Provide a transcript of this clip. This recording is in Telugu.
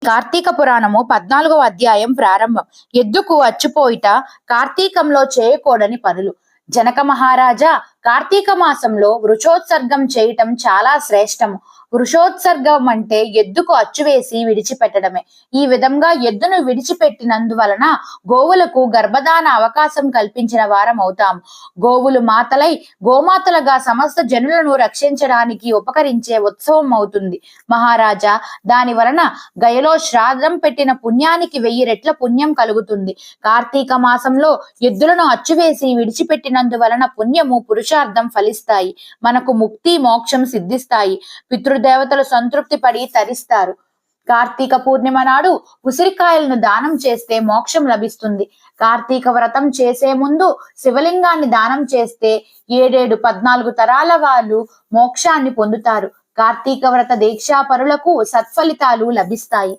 కార్తీక పురాణము 14వ అధ్యాయం ప్రారంభం. ఎద్దుకు అచ్చుపోయిట, కార్తీకంలో చేయకూడని పనులు. జనక మహారాజా, కార్తీక మాసంలో వృషోత్సర్గం చేయటం చాలా శ్రేష్టము. వృషోత్సర్గం అంటే ఎద్దుకు అచ్చువేసి విడిచిపెట్టడమే. ఈ విధంగా ఎద్దును విడిచిపెట్టినందువలన గోవులకు గర్భధాన అవకాశం కల్పించిన వారం అవుతాము. గోవులు మాతలై గోమాతలుగా సమస్త జనులను రక్షించడానికి ఉపకరించే ఉత్సవం అవుతుంది మహారాజా. దాని వలన గయలో శ్రాద్ధం పెట్టిన పుణ్యానికి 1000 రెట్ల పుణ్యం కలుగుతుంది. కార్తీక మాసంలో ఎద్దులను అచ్చువేసి విడిచిపెట్టినందువలన పుణ్యము పురుషార్థం ఫలిస్తాయి. మనకు ముక్తి మోక్షం సిద్ధిస్తాయి. పితృదేవతలు సంతృప్తి పడి తరిస్తారు. కార్తీక పూర్ణిమ నాడు ఉసిరికాయలను దానం చేస్తే మోక్షం లభిస్తుంది. కార్తీక వ్రతం చేసే ముందు శివలింగాన్ని దానం చేస్తే 14 తరాల వాళ్ళు మోక్షాన్ని పొందుతారు. కార్తీక వ్రత దీక్షా పరులకు సత్ఫలితాలు లభిస్తాయి.